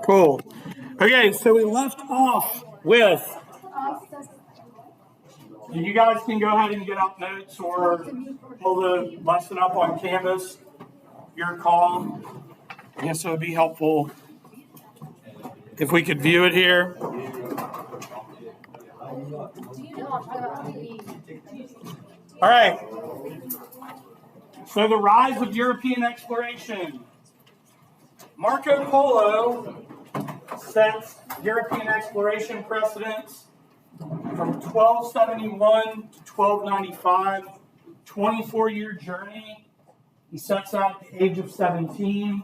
Cool. Okay, so we left off with, you guys can go ahead and get out notes or pull the lesson up on Canvas, your call. I guess it would be helpful if we could view it here. All right. So the rise of European exploration. Marco Polo sets European exploration precedents from 1271 to 1295, 24-year journey. He sets out at the age of 17.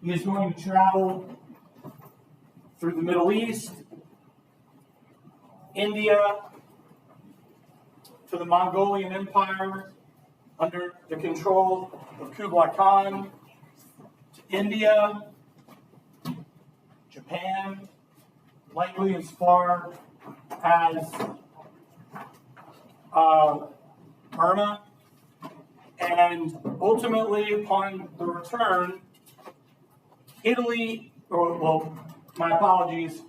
He is going to travel through the Middle East, India, to the Mongolian Empire under the control of Kublai Khan, to India, Japan, likely as far as Burma, and ultimately upon the return, Italy, my apologies,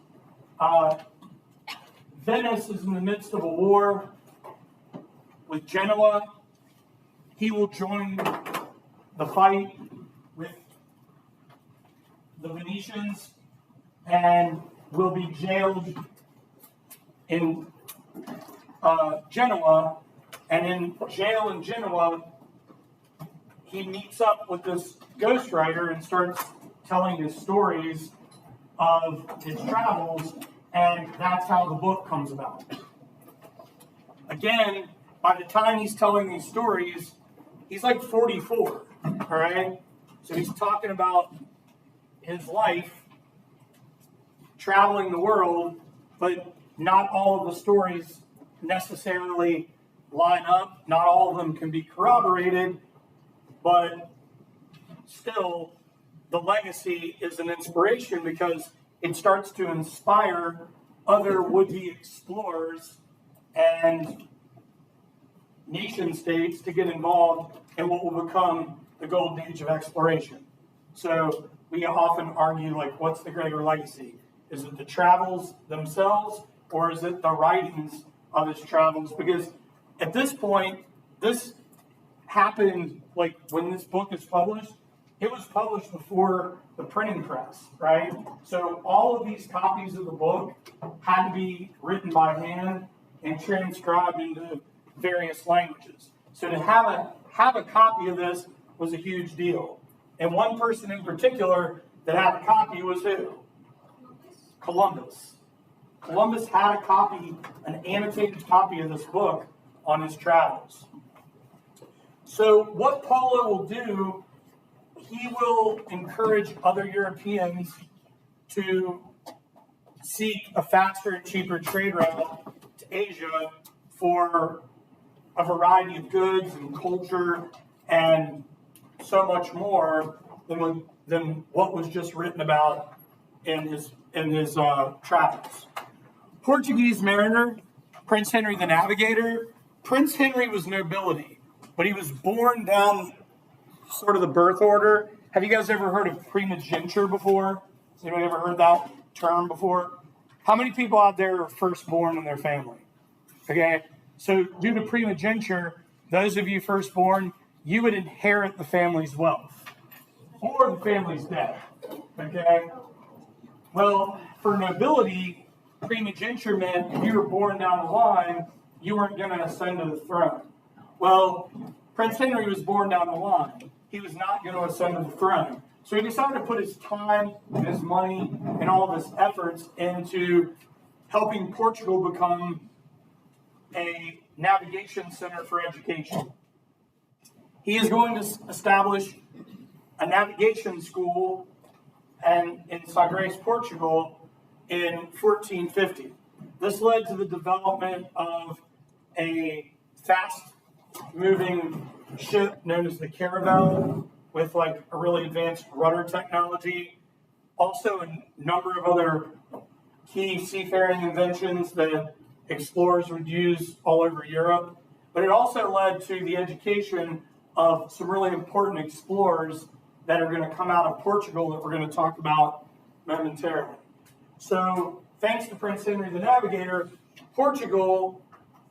Venice is in the midst of a war with Genoa. He will join the fight with the Venetians and will be jailed in Genoa. And in jail in Genoa, he meets up with this ghostwriter and starts telling his stories of his travels, and that's how the book comes about. Again, by the time he's telling these stories, he's like 44, all right? So he's talking about his life, traveling the world, but not all of the stories necessarily line up. Not all of them can be corroborated, but still, the legacy is an inspiration because it starts to inspire other would-be explorers and nation states to get involved in what will become the golden age of exploration. So we often argue, like, what's the greater legacy? Is it the travels themselves, or is it the writings of his travels? Because at this point, this happened, like, when this book is published, it was published before the printing press, right? So all of these copies of the book had to be written by hand and transcribed into various languages. So to have a copy of this was a huge deal. And one person in particular that had a copy was who? Columbus. Columbus had a copy, an annotated copy of this book on his travels. So what Polo will do, he will encourage other Europeans to seek a faster and cheaper trade route to Asia for a variety of goods and culture and so much more than what was just written about in his travels. Portuguese mariner, Prince Henry the Navigator. Prince Henry was nobility, but he was born down sort of the birth order. Have you guys ever heard of primogeniture before? Has anybody ever heard that term before? How many people out there are firstborn in their family? Okay, so due to primogeniture, those of you firstborn, you would inherit the family's wealth or the family's debt. Okay, well, for nobility, primogeniture meant if you were born down the line, you weren't going to ascend to the throne. Well, Prince Henry was born down the line. He was not going to ascend to the throne. So he decided to put his time and his money and all of his efforts into helping Portugal become a navigation center for education. He is going to establish a navigation school in Sagres, Portugal in 1450. This led to the development of a fast-moving ship known as the Caravel with like a really advanced rudder technology. Also a number of other key seafaring inventions that explorers would use all over Europe. But it also led to the education of some really important explorers that are going to come out of Portugal that we're going to talk about momentarily. So thanks to Prince Henry the Navigator, Portugal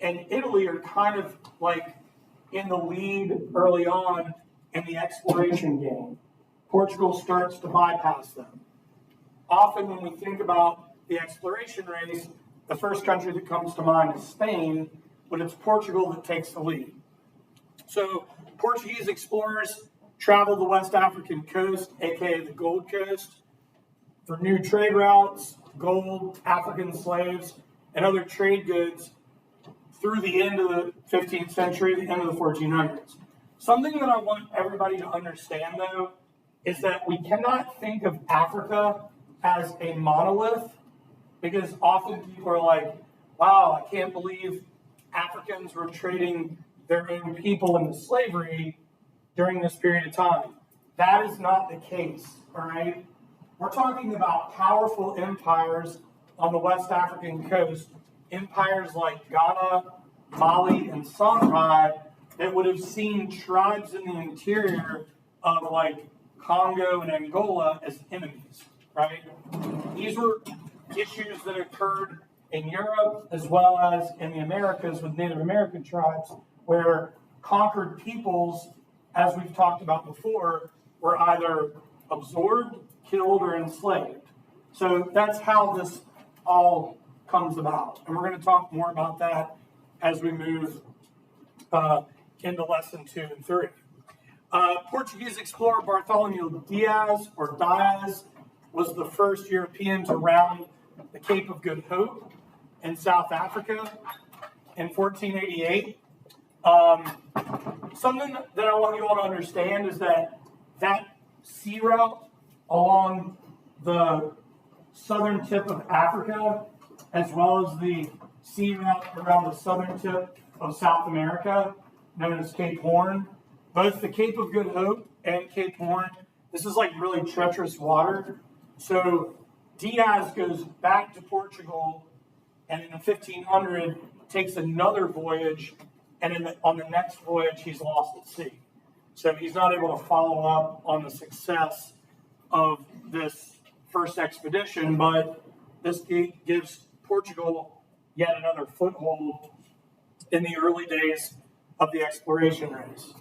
and Italy are kind of like in the lead early on in the exploration game. Portugal starts to bypass them. Often when we think about the exploration race, the first country that comes to mind is Spain, but it's Portugal that takes the lead. So Portuguese explorers travel the West African coast, aka the Gold Coast, for new trade routes, gold, African slaves, and other trade goods through the end of the 15th century, the end of the 1400s. Something that I want everybody to understand, though, is that we cannot think of Africa as a monolith, because often people are like, wow, I can't believe Africans were trading their own people into slavery during this period of time. That is not the case, all right? We're talking about powerful empires on the West African coast, empires like Ghana, Mali, and Songhai that would have seen tribes in the interior of like Congo and Angola as enemies, right? These were issues that occurred in Europe as well as in the Americas with Native American tribes, where conquered peoples, as we've talked about before, were either absorbed, killed, or enslaved. So that's how this all comes about. And we're going to talk more about that as we move into lesson 2 and 3. Portuguese explorer Bartholomew Diaz, or Diaz, was the first European to round the Cape of Good Hope in South Africa in 1488. Something that I want you all to understand is that sea route along the southern tip of Africa, as well as the sea route around the southern tip of South America, known as Cape Horn, both the Cape of Good Hope and Cape Horn, this is like really treacherous water. So Diaz goes back to Portugal, and in the 1500 takes another voyage, and on the next voyage he's lost at sea. So he's not able to follow up on the success of this first expedition, but this gives Portugal yet another foothold in the early days of the exploration race.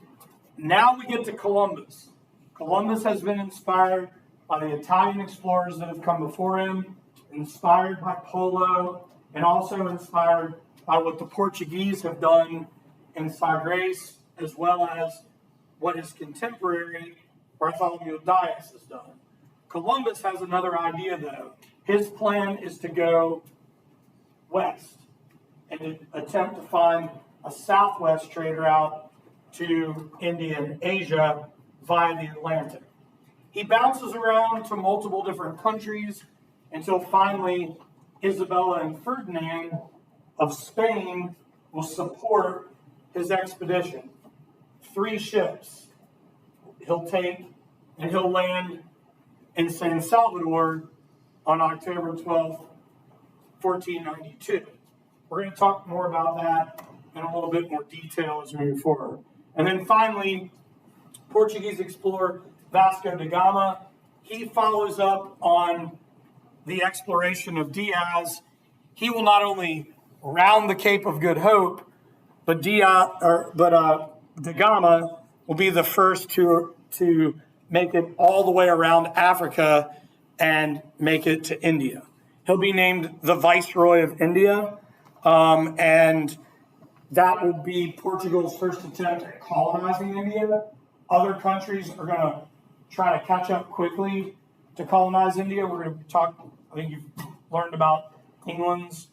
Now we get to Columbus. Columbus has been inspired by the Italian explorers that have come before him, inspired by Polo, and also inspired by what the Portuguese have done in Sagres, as well as what his contemporary Bartholomew Diaz has done. Columbus has another idea, though. His plan is to go west and to attempt to find a southwest trade route to India and Asia via the Atlantic. He bounces around to multiple different countries until finally Isabella and Ferdinand of Spain will support his expedition. 3 ships he'll take, and he'll land in San Salvador on October 12th, 1492. We're going to talk more about that in a little bit more detail as we move forward. And then finally, Portuguese explorer Vasco da Gama, he follows up on the exploration of Diaz. He will not only round the Cape of Good Hope, but da Gama will be the first to make it all the way around Africa and make it to India. He'll be named the Viceroy of India, and that will be Portugal's first attempt at colonizing India. Other countries are going to try to catch up quickly to colonize India. We're going to talk, I think you've learned about England's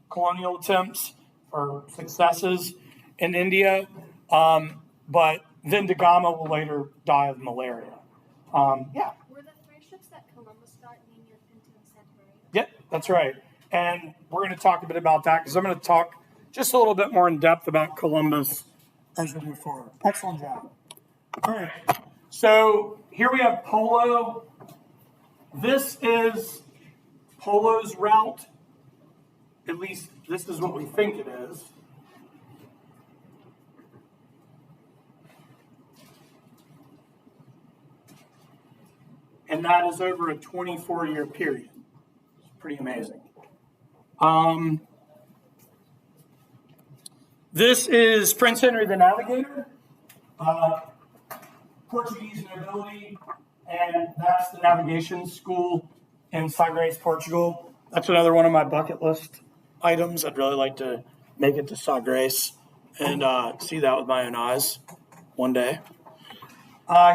colonial attempts or successes in India, but then da Gama will later die of malaria. Yeah. Were the 3 ships that Columbus got named Pinta and Santa Maria? Yep, that's right. And we're going to talk a bit about that because I'm going to talk just a little bit more in depth about Columbus as we move forward. Excellent job. All right. So here we have Polo. This is Polo's route. At least this is what we think it is. and that is over a 24-year period. It's pretty amazing. This is Prince Henry the Navigator, Portuguese nobility, and that's the navigation school in Sagres, Portugal. That's another one of my bucket list items. I'd really like to make it to Sagres and see that with my own eyes one day.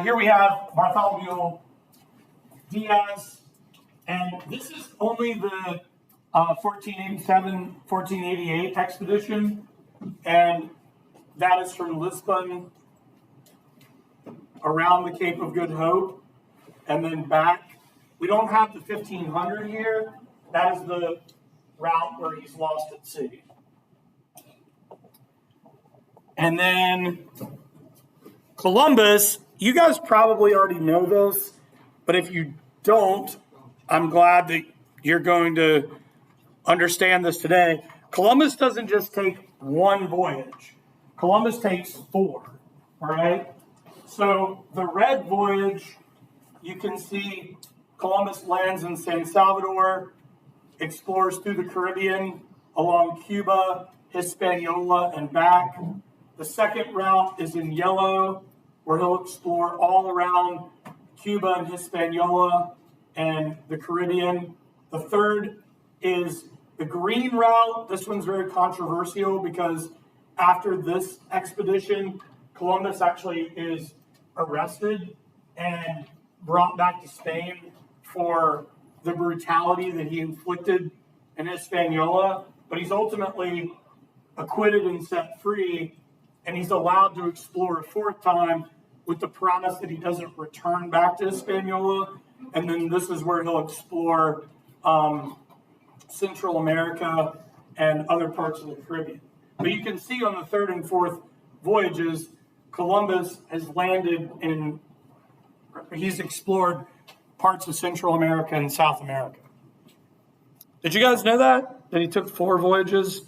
Here we have Bartholomew Diaz, and this is only the 1487-1488 expedition, and that is from Lisbon around the Cape of Good Hope and then back. We don't have the 1500 here. That is the route where he's lost at sea. And then Columbus, you guys probably already know this, but if you don't, I'm glad that you're going to understand this today. Columbus doesn't just take one voyage. Columbus takes 4, all right? So the red voyage, you can see Columbus lands in San Salvador, explores through the Caribbean, along Cuba, Hispaniola, and back. The second route is in yellow, where he'll explore all around Cuba and Hispaniola and the Caribbean. The third is the green route. This one's very controversial because after this expedition, Columbus actually is arrested and brought back to Spain for the brutality that he inflicted in Hispaniola, but he's ultimately acquitted and set free, and he's allowed to explore a 4th time with the promise that he doesn't return back to Hispaniola, and then this is where he'll explore Central America and other parts of the Caribbean. But you can see on the 3rd and 4th voyages, Columbus has he's explored parts of Central America and South America. Did you guys know that? That he took 4 voyages,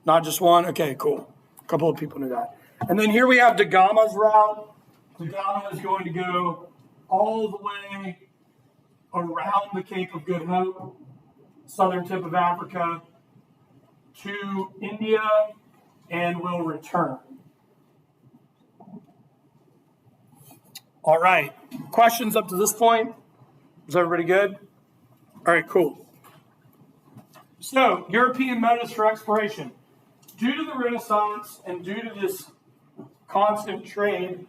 not just one? Okay, cool. A couple of people knew that. And then here we have Da Gama's route. Da Gama is going to go all the way around the Cape of Good Hope, southern tip of Africa, to India, and will return. All right. Questions up to this point? Is everybody good? All right, cool. So, European motives for exploration. Due to the Renaissance and due to this constant trade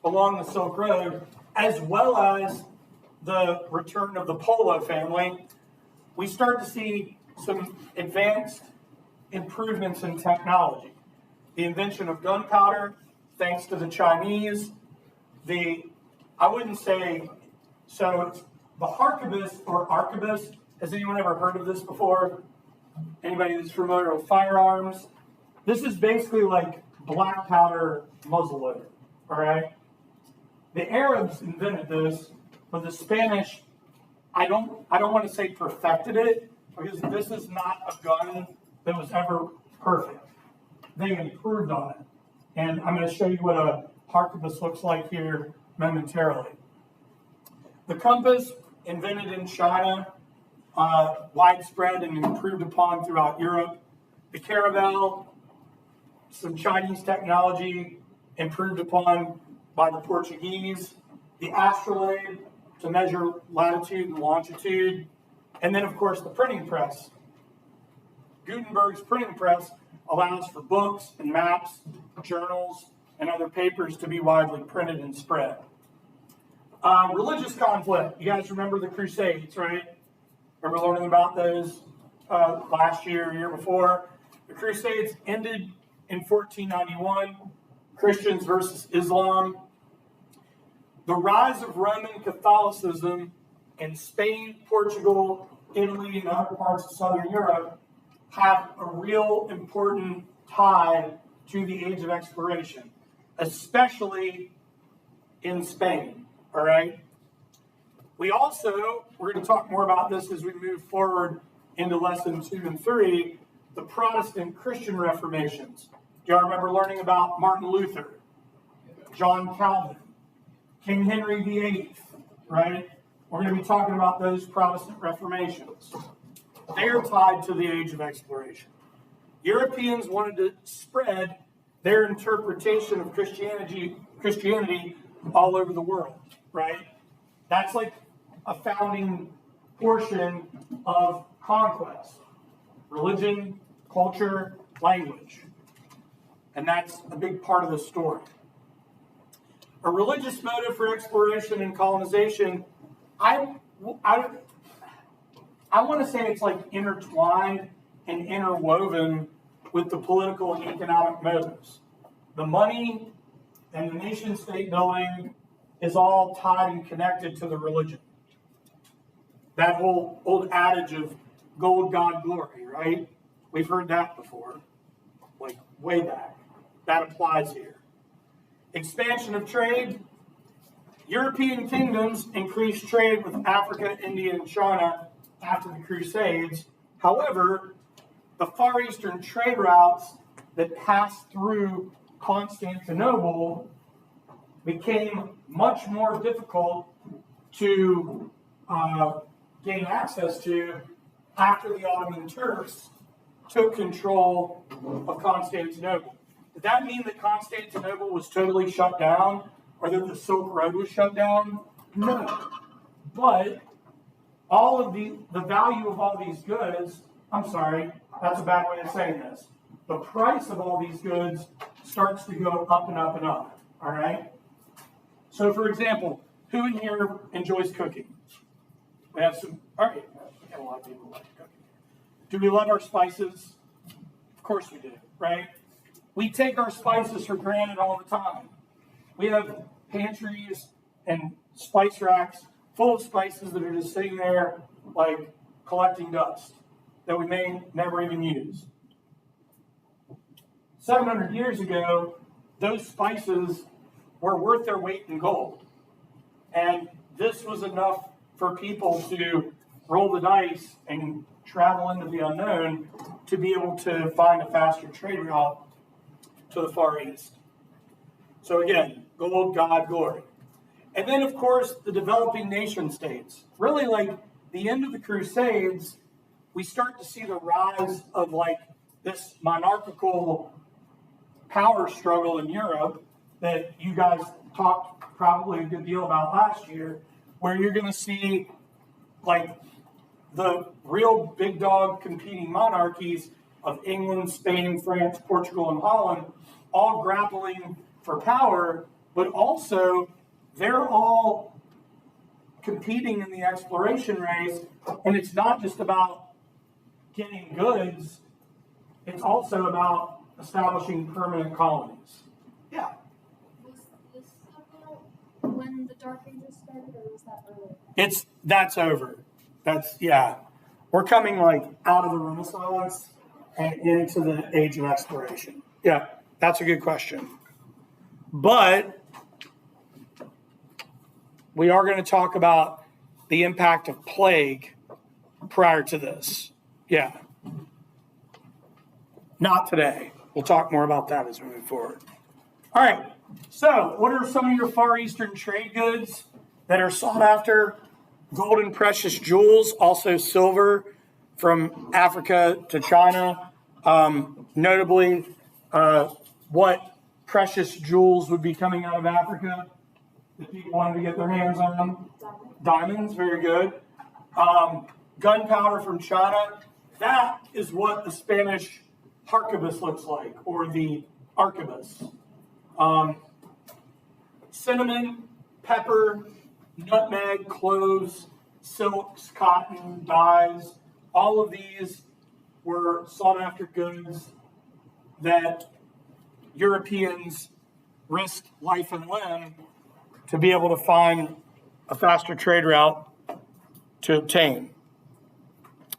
along the Silk Road, as well as the return of the Polo family, we start to see some advanced improvements in technology. The invention of gunpowder, thanks to the Chinese. The harquebus or arquebus, has anyone ever heard of this before? Anybody that's familiar with firearms? This is basically like black powder muzzleloader, all right? The Arabs invented this, but the Spanish, I don't want to say perfected it, because this is not a gun that was ever perfect. They improved on it. And I'm going to show you what a harquebus looks like here momentarily. The compass, invented in China, widespread and improved upon throughout Europe. The caravel, some Chinese technology improved upon by the Portuguese. The astrolabe, to measure latitude and longitude. And then, of course, the printing press. Gutenberg's printing press allows for books and maps, journals, and other papers to be widely printed and spread. Religious conflict. You guys remember the Crusades, right? Remember learning about those last year, year before? The Crusades ended in 1491. Christians versus Islam. The rise of Roman Catholicism in Spain, Portugal, Italy, and other parts of Southern Europe have a real important tie to the age of exploration, especially in Spain, all right? We're going to talk more about this as we move forward into lesson 2 and 3, the Protestant Christian Reformations. Do y'all remember learning about Martin Luther, John Calvin, King Henry VIII, right? We're going to be talking about those Protestant Reformations. They're tied to the age of exploration. Europeans wanted to spread their interpretation of Christianity all over the world, right? That's like a founding portion of conquest. Religion, culture, language. And that's a big part of the story. A religious motive for exploration and colonization, I want to say it's like intertwined and interwoven with the political and economic motives. The money and the nation state building is all tied and connected to the religion. That whole old adage of gold, God, glory, right? We've heard that before, like way back. That applies here. Expansion of trade. European kingdoms increased trade with Africa, India, and China after the Crusades. However, the Far Eastern trade routes that passed through Constantinople became much more difficult to gain access to after the Ottoman Turks took control of Constantinople. Did that mean that Constantinople was totally shut down or that the Silk Road was shut down? No. But all of the value of all these goods, I'm sorry, that's a bad way of saying this. The price of all these goods starts to go up and up and up, all right? So, for example, who in here enjoys cooking? We have some, all right, we have a lot of people who like cooking. Do we love our spices? Of course we do, right? We take our spices for granted all the time. We have pantries and spice racks full of spices that are just sitting there like collecting dust that we may never even use. 700 years ago, those spices were worth their weight in gold. And this was enough for people to roll the dice and travel into the unknown to be able to find a faster trade route to the Far East. So again, gold, God, glory. And then, of course, the developing nation states. Really, like the end of the Crusades, we start to see the rise of like this monarchical power struggle in Europe that you guys talked probably a good deal about last year, where you're going to see like the real big dog competing monarchies of England, Spain, France, Portugal, and Holland all grappling for power, but also they're all competing in the exploration race. And it's not just about getting goods, it's also about establishing permanent colonies. Yeah. Was this about when the Dark Ages started, or was that earlier? That's over. We're coming like out of the Renaissance and into the age of exploration. Yeah, that's a good question. But we are going to talk about the impact of plague prior to this. Yeah. Not today. We'll talk more about that as we move forward. All right. So, what are some of your Far Eastern trade goods that are sought after? Gold and precious jewels, also silver from Africa to China. Notably, what precious jewels would be coming out of Africa that people wanted to get their hands on? Diamonds, very good. Gunpowder from China. That is what the Spanish harquebus looks like, or the arquebus. Cinnamon, pepper, nutmeg, cloves, silks, cotton, dyes, all of these were sought after goods that Europeans risked life and limb to be able to find a faster trade route to obtain.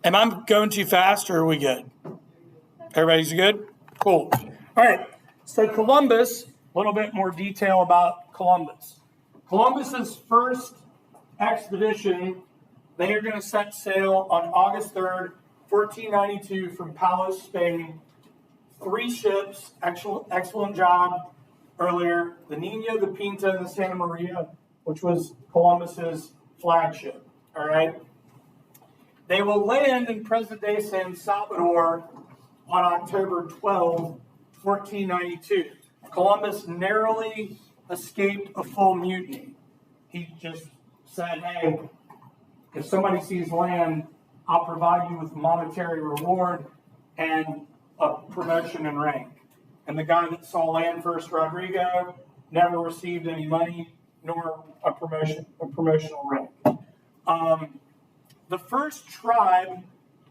Am I going too fast or are we good? Everybody's good? Cool. All right. So Columbus, a little bit more detail about Columbus. Columbus's first expedition, they are going to set sail on August 3rd, 1492 from Palos, Spain. 3 ships, excellent job earlier. The Nina, the Pinta, and the Santa Maria, which was Columbus's flagship, all right? They will land in present-day San Salvador on October 12, 1492. Columbus narrowly escaped a full mutiny. He just said, hey, if somebody sees land, I'll provide you with monetary reward and a promotion in rank. And the guy that saw land first, Rodrigo, never received any money nor a promotional rank. The first tribe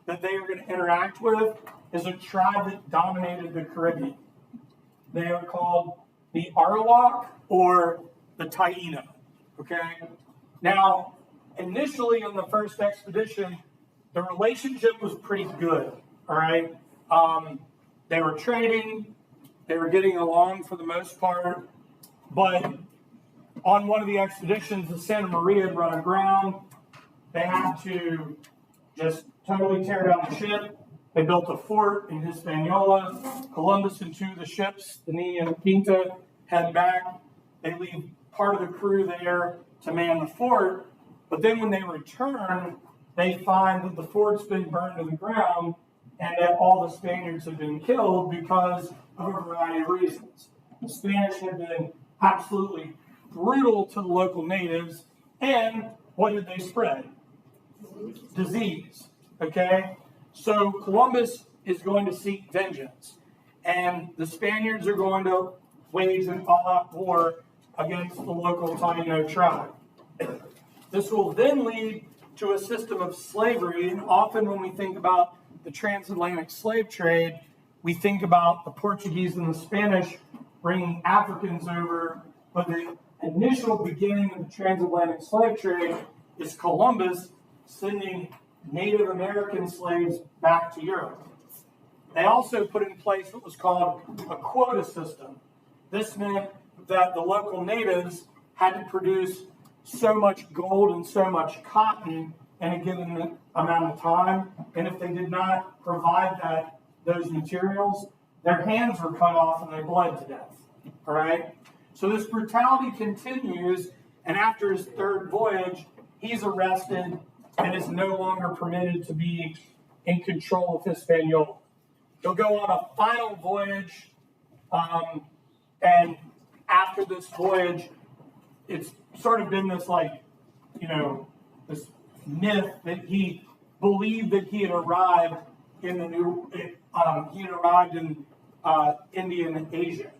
that they are going to interact with is a tribe that dominated the Caribbean. They are called the Arawak or the Taino. Okay? Now, initially on the first expedition, the relationship was pretty good. All right? They were trading, they were getting along for the most part, but on one of the expeditions, the Santa Maria had run aground. They had to just totally tear down the ship. They built a fort in Hispaniola. Columbus and two of the ships, the Nina and Pinta, head back. They leave part of the crew there to man the fort. But then when they return, they find that the fort's been burned to the ground and that all the Spaniards have been killed because of a variety of reasons. The Spanish had been absolutely brutal to the local natives, and what did they spread? Disease. Okay? So Columbus is going to seek vengeance, and the Spaniards are going to wage an all-out war against the local Taino tribe. This will then lead to a system of slavery, and often when we think about the transatlantic slave trade, we think about the Portuguese and the Spanish bringing Africans over, but the initial beginning of the transatlantic slave trade is Columbus sending Native American slaves back to Europe. They also put in place what was called a quota system. This meant that the local natives had to produce so much gold and so much cotton in a given amount of time, and if they did not provide those materials, their hands were cut off and they bled to death. All right? So this brutality continues, and after his third voyage, he's arrested and is no longer permitted to be in control of Hispaniola. He'll go on a final voyage, and after this voyage, it's sort of been this this myth that he believed that he had arrived in Indian Asia,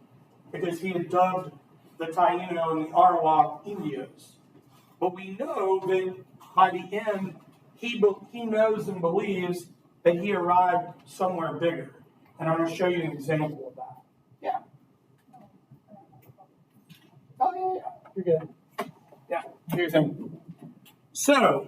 because he had dubbed the Taino and the Arawak Indios. But we know that by the end, he knows and believes that he arrived somewhere bigger. And I'm going to show you an example of that. Yeah. Oh, yeah. You're good. Yeah, here's him. So,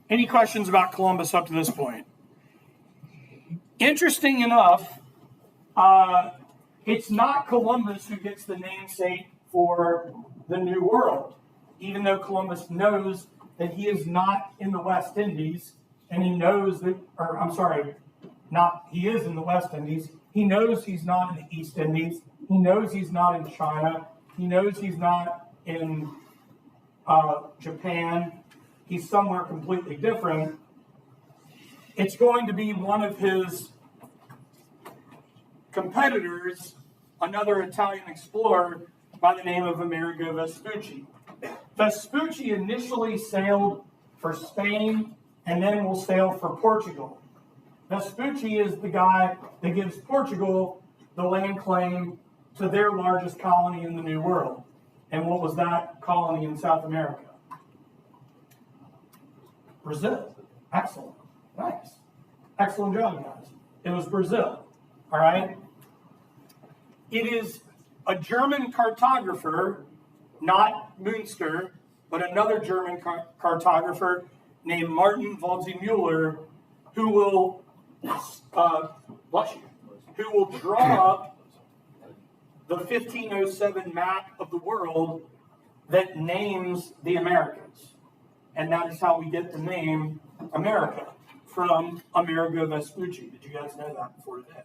any questions about Columbus up to this point? Interesting enough, it's not Columbus who gets the namesake for the New World, even though Columbus knows that he is not in the West Indies, and he knows that, he is in the West Indies. He knows he's not in the East Indies. He knows he's not in China. He knows he's not in Japan. He's somewhere completely different. It's going to be one of his competitors, another Italian explorer by the name of Amerigo Vespucci. Vespucci initially sailed for Spain and then will sail for Portugal. Vespucci is the guy that gives Portugal the land claim to their largest colony in the New World. And what was that colony in South America? Brazil. Excellent. Nice. Excellent job, guys. It was Brazil. All right? It is a German cartographer, not Münster, but another German cartographer named Martin Waldseemüller, who will draw up the 1507 map of the world that names the Americas. And that is how we get the name America, from Amerigo Vespucci. Did you guys know that before today?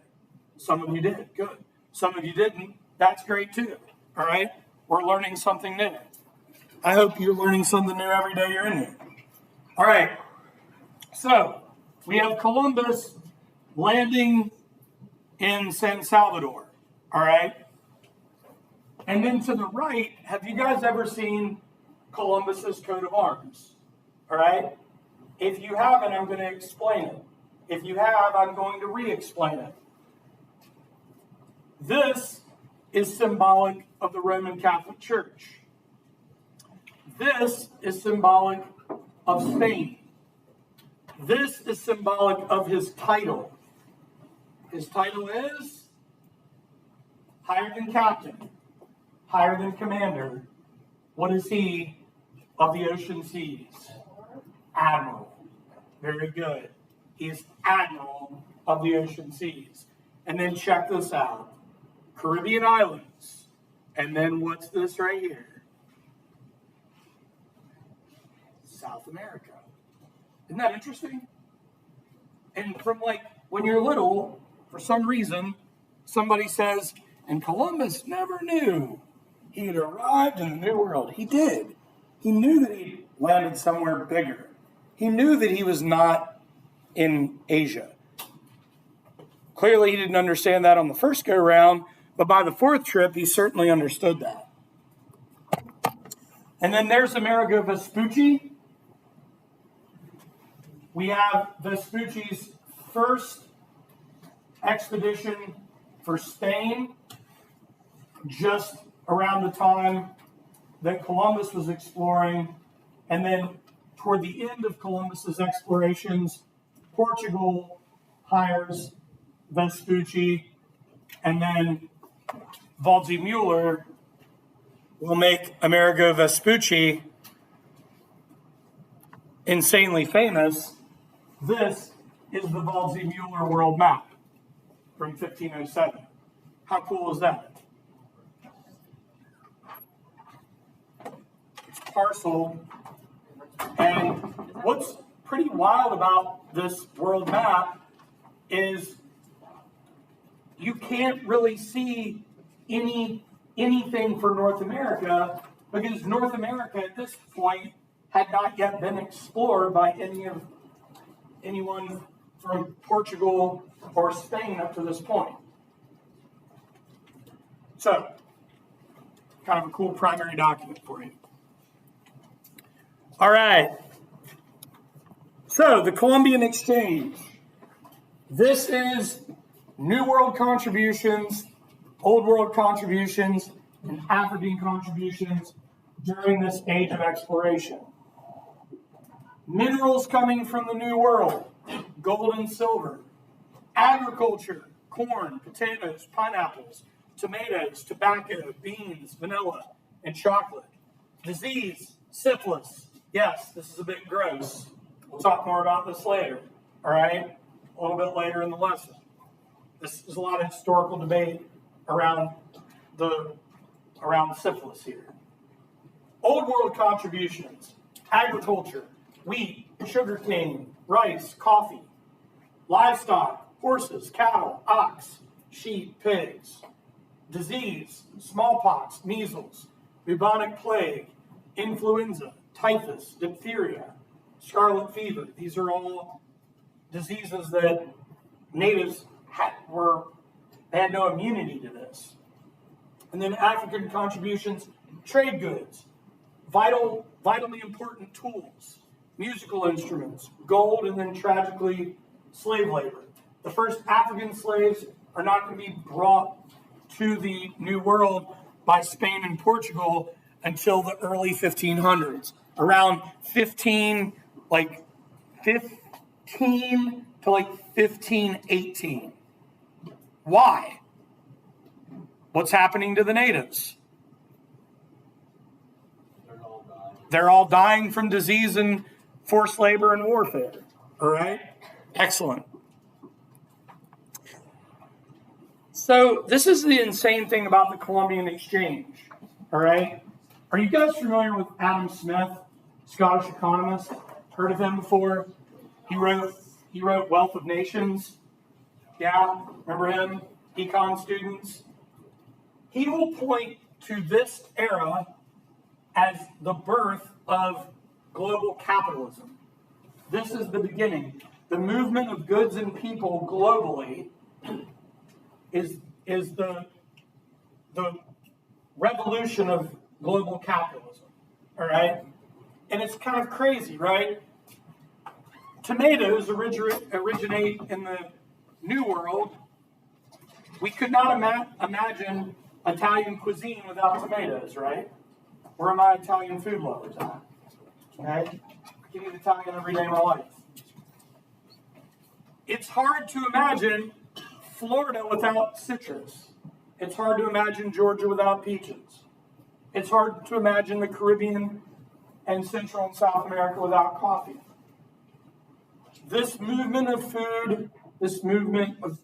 Some of you did. Good. Some of you didn't. That's great too. All right? We're learning something new. I hope you're learning something new every day you're in here. All right. So, we have Columbus landing in San Salvador. All right? And then to the right, have you guys ever seen Columbus's coat of arms? All right? If you haven't, I'm going to explain it. If you have, I'm going to re-explain it. This is symbolic of the Roman Catholic Church. This is symbolic of Spain. This is symbolic of his title. His title is higher than captain, higher than commander. What is he of the ocean seas? Admiral. Very good. He is admiral of the ocean seas. And then check this out. Caribbean islands. And then what's this right here? South America. Isn't that interesting? And from like when you're little, for some reason, somebody says, and Columbus never knew he had arrived in the New World. He did. He knew that he landed somewhere bigger. He knew that he was not in Asia. Clearly, he didn't understand that on the first go round, but by the fourth trip, he certainly understood that. And then there's Amerigo Vespucci. We have Vespucci's first expedition for Spain, just around the time that Columbus was exploring. And then toward the end of Columbus's explorations, Portugal hires Vespucci, and then Waldseemüller will make Amerigo Vespucci insanely famous. This is the Waldseemüller world map from 1507. How cool is that? It's parceled. And what's pretty wild about this world map is you can't really see anything for North America, because North America at this point had not yet been explored by anyone from Portugal or Spain up to this point. So, kind of a cool primary document for you. All right. So, the Columbian Exchange. This is New World contributions, Old World contributions, and African contributions during this age of exploration. Minerals coming from the New World, gold and silver. Agriculture, corn, potatoes, pineapples, tomatoes, tobacco, beans, vanilla, and chocolate. Disease, syphilis. Yes, this is a bit gross. We'll talk more about this later, all right? A little bit later in the lesson. This is a lot of historical debate around syphilis here. Old World contributions, agriculture, wheat, sugarcane, rice, coffee, livestock, horses, cattle, ox, sheep, pigs, disease, smallpox, measles, bubonic plague, influenza, typhus, diphtheria, scarlet fever. These are all diseases that natives had no immunity to this. And then African contributions, trade goods, vitally important tools, musical instruments, gold, and then tragically, slave labor. The first African slaves are not going to be brought to the New World by Spain and Portugal until the early 1500s, around 15 to 1518. Why? What's happening to the natives? They're all dying from disease and forced labor and warfare. All right? Excellent. So this is the insane thing about the Columbian Exchange. All right? Are you guys familiar with Adam Smith, Scottish economist? Heard of him before? He wrote Wealth of Nations. Yeah, remember him? Econ students. he will point to this era as the birth of global capitalism. This is the beginning. The movement of goods and people globally is the revolution of global capitalism. All right? And it's kind of crazy, right? Tomatoes originate in the New World. We could not imagine Italian cuisine without tomatoes, right? Where are my Italian food lovers at? Okay? I can eat Italian every day of my life. It's hard to imagine Florida without citrus. It's hard to imagine Georgia without peaches. It's hard to imagine the Caribbean and Central and South America without coffee. This movement of food, this movement of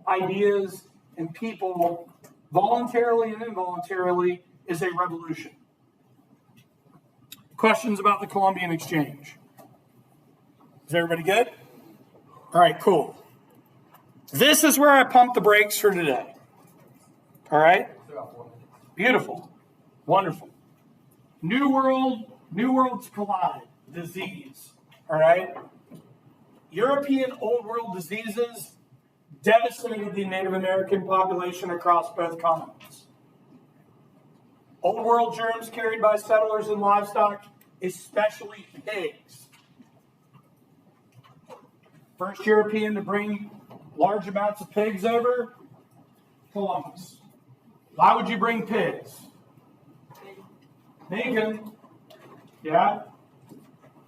ideas and people, voluntarily and involuntarily, is a revolution. Questions about the Columbian Exchange? Is everybody good? All right, cool. This is where I pump the brakes for today. All right? Beautiful. Wonderful. New worlds collide. Disease. All right? European Old World diseases devastated the Native American population across both continents. Old World germs carried by settlers and livestock, especially pigs. First European to bring large amounts of pigs over, Columbus. Why would you bring pigs? Bacon. Yeah.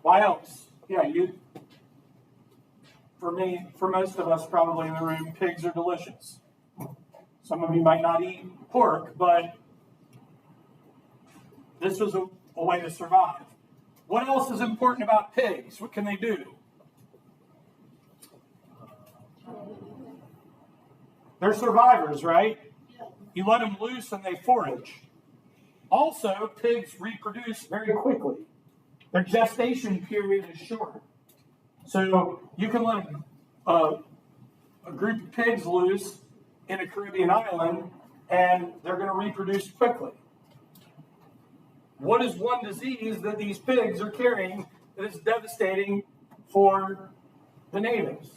Why else? Yeah, for most of us probably in the room, pigs are delicious. Some of you might not eat pork, but this was a way to survive. What else is important about pigs? What can they do? They're survivors, right? You let them loose and they forage. Also, pigs reproduce very quickly. Their gestation period is short. So you can let a group of pigs loose in a Caribbean island and they're going to reproduce quickly. What is one disease that these pigs are carrying that is devastating for the natives?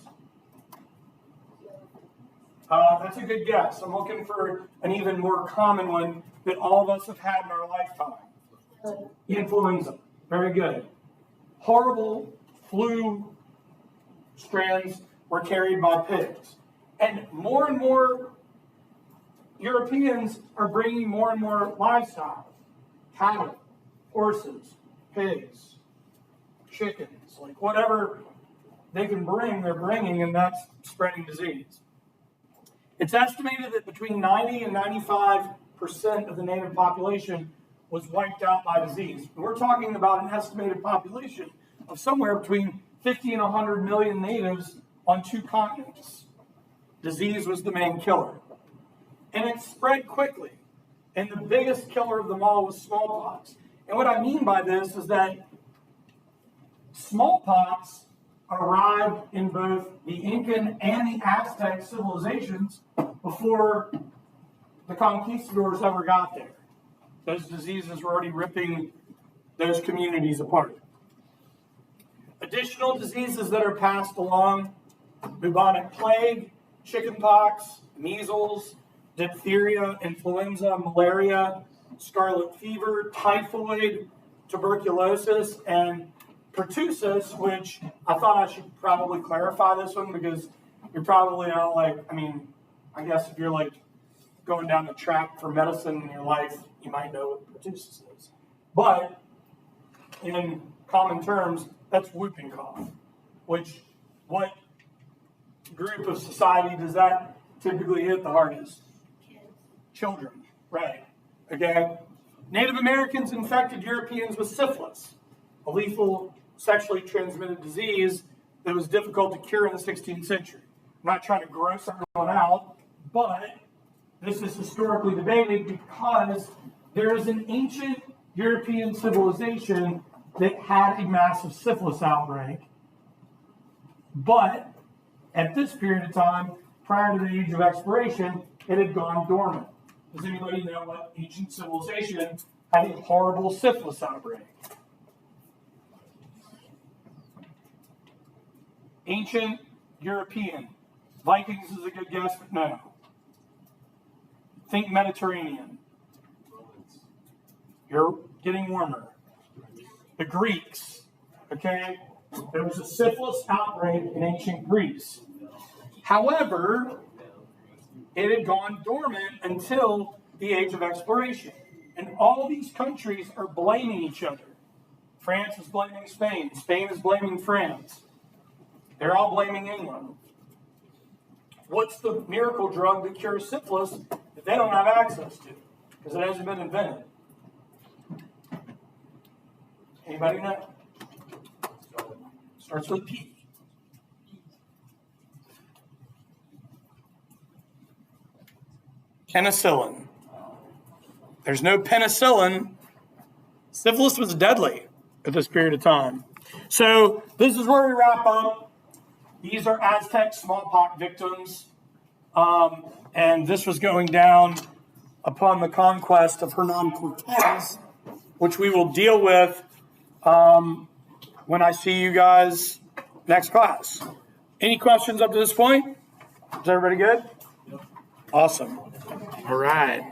That's a good guess. I'm looking for an even more common one that all of us have had in our lifetime. Influenza. Very good. Horrible flu strands were carried by pigs. And more Europeans are bringing more and more livestock. Cattle, horses, pigs, chickens, like whatever they can bring, they're bringing, and that's spreading disease. It's estimated that between 90 and 95% of the native population was wiped out by disease. We're talking about an estimated population of somewhere between 50 and 100 million natives on 2 continents. Disease was the main killer. And it spread quickly. And the biggest killer of them all was smallpox. And what I mean by this is that smallpox arrived in both the Incan and the Aztec civilizations before the conquistadors ever got there. Those diseases were already ripping those communities apart. Additional diseases that are passed along: bubonic plague, chickenpox, measles, diphtheria, influenza, malaria, scarlet fever, typhoid, tuberculosis, and pertussis, which I thought I should probably clarify this one because you're probably not I guess if you're like going down the track for medicine in your life, you might know what pertussis is. But in common terms, that's whooping cough, which what group of society does that typically hit the hardest? Children, right. Okay. Native Americans infected Europeans with syphilis, a lethal sexually transmitted disease that was difficult to cure in the 16th century. I'm not trying to gross everyone out, but this is historically debated because there is an ancient European civilization that had a massive syphilis outbreak, but at this period of time, prior to the age of exploration, it had gone dormant. Does anybody know what ancient civilization had a horrible syphilis outbreak? Ancient European. Vikings is a good guess, but no. Think Mediterranean. You're getting warmer. The Greeks. Okay? There was a syphilis outbreak in ancient Greece. However, it had gone dormant until the age of exploration. And all these countries are blaming each other. France is blaming Spain. Spain is blaming France. They're all blaming England. What's the miracle drug that cures syphilis that they don't have access to? Because it hasn't been invented. Anybody know? Starts with P. Penicillin. There's no penicillin. Syphilis was deadly at this period of time. So this is where we wrap up. These are Aztec smallpox victims. And this was going down upon the conquest of Hernan Cortez, which we will deal with when I see you guys next class. Any questions up to this point? Is everybody good? Awesome. All right.